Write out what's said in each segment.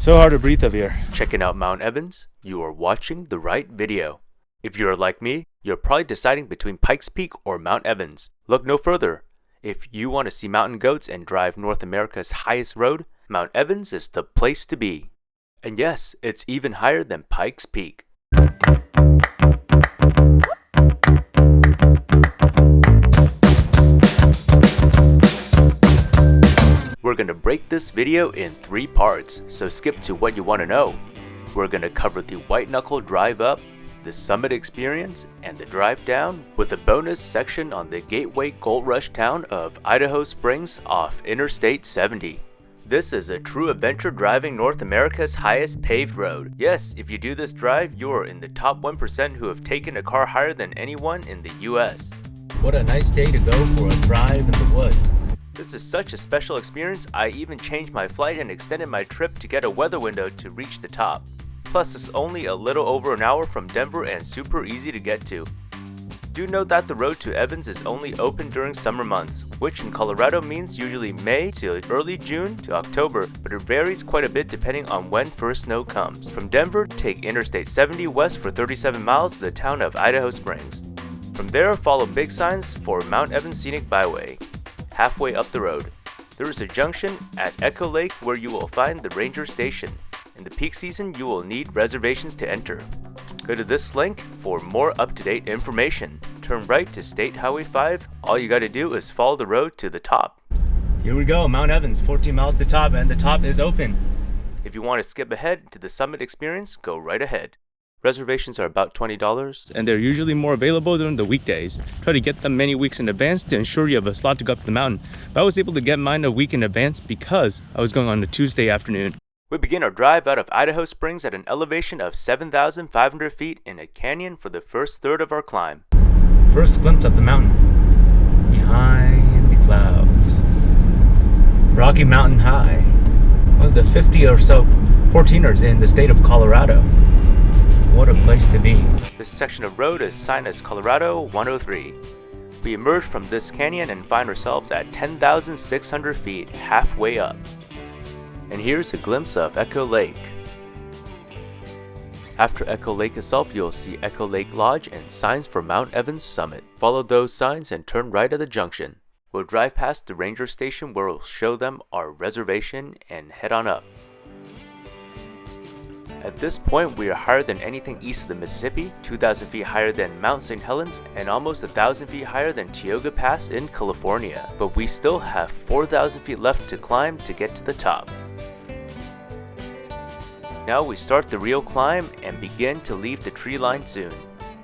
So hard to breathe up here. Checking out Mount Evans? You are watching the right video. If you're like me, you're probably deciding between Pikes Peak or Mount Evans. Look no further. If you want to see mountain goats and drive North America's highest road, Mount Evans is the place to be. And yes, it's even higher than Pikes Peak. We're going to break this video in 3 parts, so skip to what you want to know. We're going to cover the white knuckle drive up, the summit experience, and the drive down, with a bonus section on the gateway gold rush town of Idaho Springs off Interstate 70. This is a true adventure driving North America's highest paved road. Yes, if you do this drive, you're in the top 1% who have taken a car higher than anyone in the US. What a nice day to go for a drive in the woods. This is such a special experience, I even changed my flight and extended my trip to get a weather window to reach the top. Plus, it's only a little over an hour from Denver and super easy to get to. Do note that the road to Evans is only open during summer months, which in Colorado means usually May to early June to October, but it varies quite a bit depending on when first snow comes. From Denver, take Interstate 70 west for 37 miles to the town of Idaho Springs. From there, follow big signs for Mount Evans Scenic Byway. Halfway up the road, there is a junction at Echo Lake where you will find the ranger station. In the peak season, you will need reservations to enter. Go to this link for more up-to-date information. Turn right to State Highway 5. All you gotta do is follow the road to the top. Here we go, Mount Evans, 14 miles to top, and the top is open. If you want to skip ahead to the summit experience, go right ahead. Reservations are about $20, and they're usually more available during the weekdays. Try to get them many weeks in advance to ensure you have a slot to go up the mountain. But I was able to get mine a week in advance because I was going on a Tuesday afternoon. We begin our drive out of Idaho Springs at an elevation of 7,500 feet in a canyon for the first third of our climb. First glimpse of the mountain. Behind the clouds. Rocky Mountain High. One of the 50 or so 14'ers in the state of Colorado. What a place to be. This section of road is signed as Colorado 103. We emerge from this canyon and find ourselves at 10,600 feet, halfway up. And here's a glimpse of Echo Lake. After Echo Lake itself, you'll see Echo Lake Lodge and signs for Mount Evans summit. Follow those signs and turn right at the junction. We'll drive past the ranger station where we'll show them our reservation and head on up. At this point, we are higher than anything east of the Mississippi, 2,000 feet higher than Mount St. Helens, and almost 1,000 feet higher than Tioga Pass in California. But we still have 4,000 feet left to climb to get to the top. Now we start the real climb and begin to leave the tree line soon,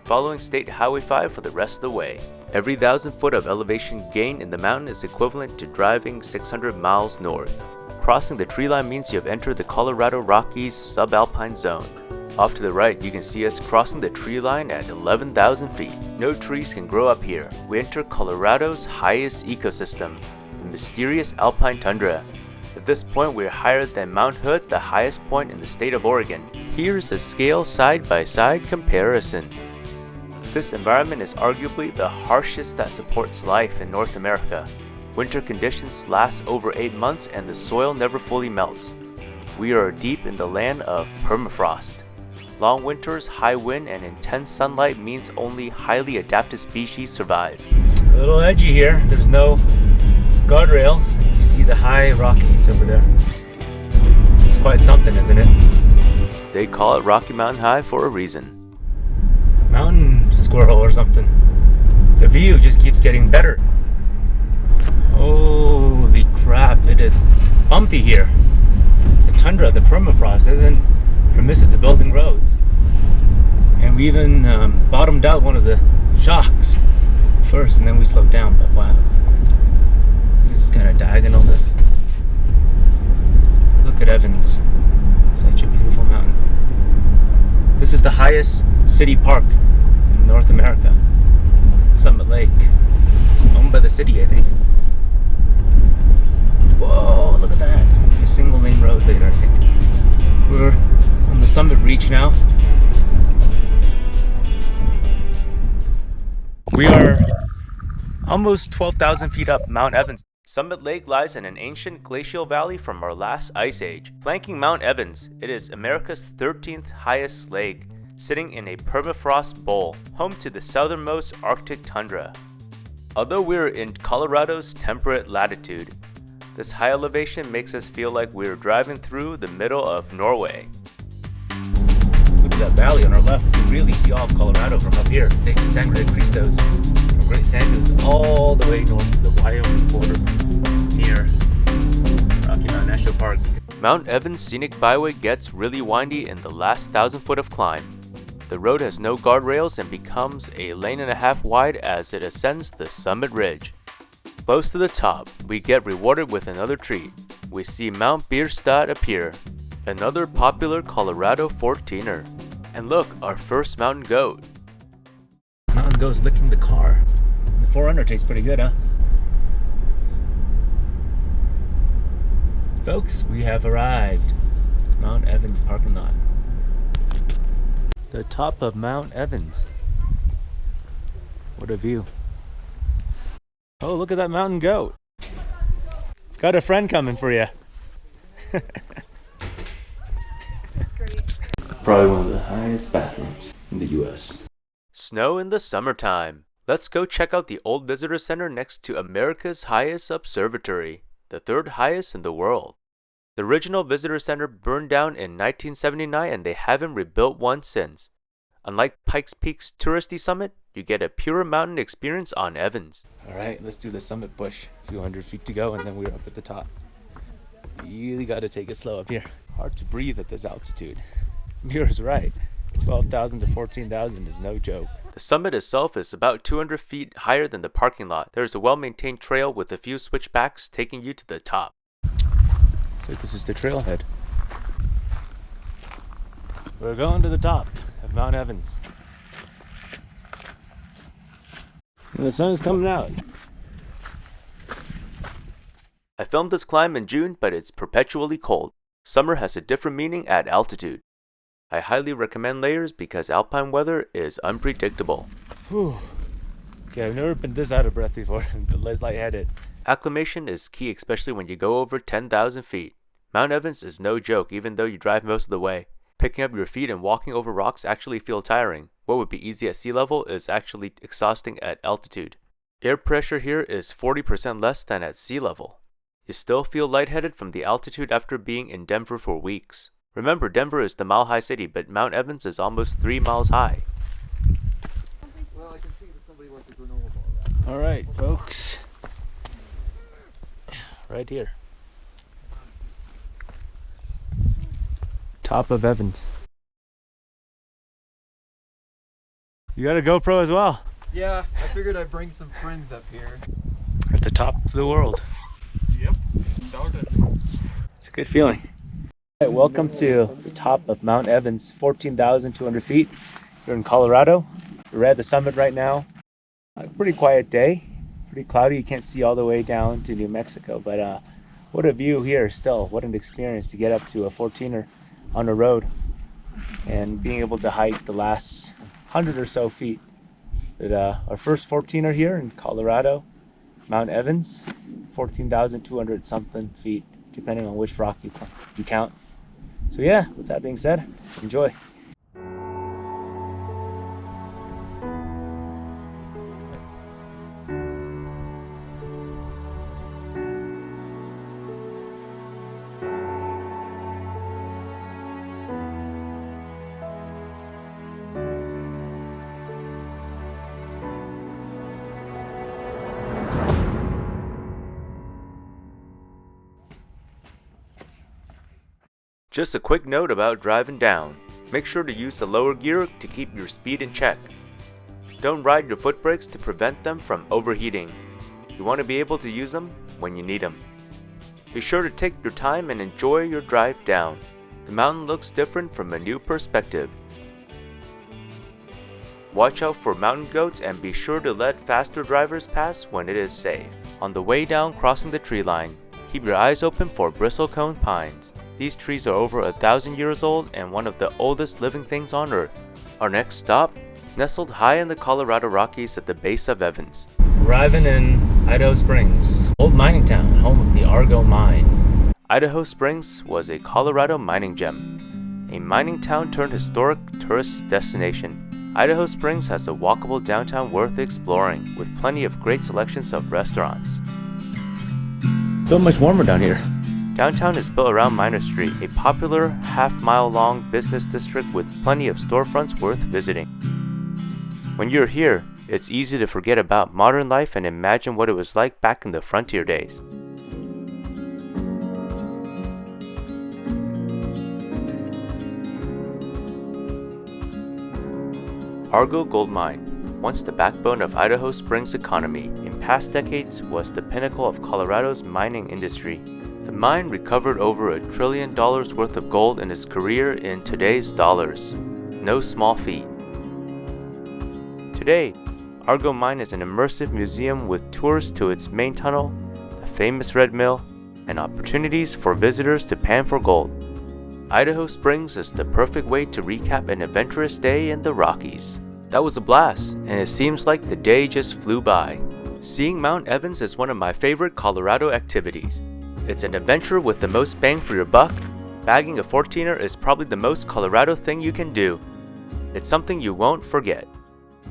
following State Highway 5 for the rest of the way. Every 1,000 foot of elevation gain in the mountain is equivalent to driving 600 miles north. Crossing the tree line means you have entered the Colorado Rockies subalpine zone. Off to the right, you can see us crossing the tree line at 11,000 feet. No trees can grow up here. We enter Colorado's highest ecosystem, the mysterious alpine tundra. At this point, we are higher than Mount Hood, the highest point in the state of Oregon. Here's a scale side-by-side comparison. This environment is arguably the harshest that supports life in North America. Winter conditions last over 8 months and the soil never fully melts. We are deep in the land of permafrost. Long winters, high wind, and intense sunlight means only highly adapted species survive. A little edgy here. There's no guardrails. You see the high Rockies over there. It's quite something, isn't it? They call it Rocky Mountain High for a reason. Mountain squirrel or something. The view just keeps getting better. Holy crap, it is bumpy here. The tundra, the permafrost, isn't permissive to building roads. And we even bottomed out one of the shocks first and then we slowed down, but wow. It's kind of diagonal this. Look at Evans. Such a beautiful mountain. This is the highest city park in North America. Summit Lake. It's owned by the city, I think. Whoa, look at that. It's going to be a single lane road later, I think. We're on the summit reach now. We are almost 12,000 feet up Mount Evans. Summit Lake lies in an ancient glacial valley from our last ice age. Flanking Mount Evans, it is America's 13th highest lake, sitting in a permafrost bowl, home to the southernmost Arctic tundra. Although we're in Colorado's temperate latitude, this high elevation makes us feel like we're driving through the middle of Norway. Look at that valley on our left. You really see all of Colorado from up here. Take the Sangre de Cristos from Great Sand Dunes all the way north to the Wyoming border near Rocky Mountain National Park. Mount Evans Scenic Byway gets really windy in the last 1,000 foot of climb. The road has no guardrails and becomes a lane and a half wide as it ascends the summit ridge. Close to the top, we get rewarded with another treat. We see Mount Bierstadt appear, another popular Colorado 14'er. And look, our first mountain goat. Mountain goat's licking the car. The 4Runner tastes pretty good, huh? Folks, we have arrived. Mount Evans parking lot. The top of Mount Evans. What a view. Oh, look at that mountain goat. Got a friend coming for you. That's great. Probably one of the highest bathrooms in the US. Snow in the summertime. Let's go check out the old visitor center next to America's highest observatory, the third highest in the world. The original visitor center burned down in 1979 and they haven't rebuilt one since. Unlike Pikes Peak's touristy summit, you get a pure mountain experience on Evans. Alright, let's do the summit push. A few hundred feet to go and then we're up at the top. You really gotta take it slow up here. Hard to breathe at this altitude. Mira's right. 12,000 to 14,000 is no joke. The summit itself is about 200 feet higher than the parking lot. There is a well-maintained trail with a few switchbacks taking you to the top. So this is the trailhead. We're going to the top of Mount Evans. And the sun's coming out. I filmed this climb in June, but it's perpetually cold. Summer has a different meaning at altitude. I highly recommend layers because alpine weather is unpredictable. Whew. Okay, I've never been this out of breath before, but less lightheaded. Acclimation is key, especially when you go over 10,000 feet. Mount Evans is no joke even though you drive most of the way. Picking up your feet and walking over rocks actually feel tiring. What would be easy at sea level is actually exhausting at altitude. Air pressure here is 40% less than at sea level. You still feel lightheaded from the altitude after being in Denver for weeks. Remember, Denver is the mile-high city, but Mount Evans is almost 3 miles high. Well, I can see that somebody wants to granola bar. Alright, folks. Right here. Top of Evans. You got a GoPro as well? Yeah, I figured I'd bring some friends up here. At the top of the world. Yep, started. It's a good feeling. All right, welcome to the top of Mount Evans, 14,200 feet. We're in Colorado. We're at the summit right now. A pretty quiet day, pretty cloudy. You can't see all the way down to New Mexico, but what a view here still. What an experience to get up to a 14'er on the road and being able to hike the last 100 or so feet. But our first 14'er here in Colorado, Mount Evans, 14,200 something feet, depending on which rock you count. So yeah, with that being said, enjoy. Just a quick note about driving down. Make sure to use the lower gear to keep your speed in check. Don't ride your foot brakes to prevent them from overheating. You want to be able to use them when you need them. Be sure to take your time and enjoy your drive down. The mountain looks different from a new perspective. Watch out for mountain goats and be sure to let faster drivers pass when it is safe. On the way down crossing the tree line, keep your eyes open for bristlecone pines. These trees are over 1,000 years old and one of the oldest living things on Earth. Our next stop, nestled high in the Colorado Rockies at the base of Evans. Arriving in Idaho Springs, old mining town, home of the Argo mine. Idaho Springs was a Colorado mining gem, a mining town turned historic tourist destination. Idaho Springs has a walkable downtown worth exploring, with plenty of great selections of restaurants. So much warmer down here. Downtown is built around Minor Street, a popular half-mile-long business district with plenty of storefronts worth visiting. When you're here, it's easy to forget about modern life and imagine what it was like back in the frontier days. Argo Gold Mine, once the backbone of Idaho Springs' economy, in past decades was the pinnacle of Colorado's mining industry. The mine recovered over $1 trillion worth of gold in its career in today's dollars. No small feat. Today, Argo Mine is an immersive museum with tours to its main tunnel, the famous Red Mill, and opportunities for visitors to pan for gold. Idaho Springs is the perfect way to recap an adventurous day in the Rockies. That was a blast, and it seems like the day just flew by. Seeing Mount Evans is one of my favorite Colorado activities. It's an adventure with the most bang for your buck. Bagging a 14'er is probably the most Colorado thing you can do. It's something you won't forget.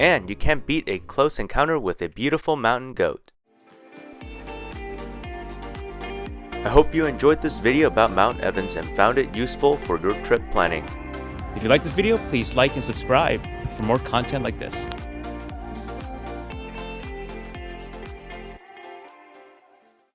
And you can't beat a close encounter with a beautiful mountain goat. I hope you enjoyed this video about Mount Evans and found it useful for your trip planning. If you like this video, please like and subscribe for more content like this.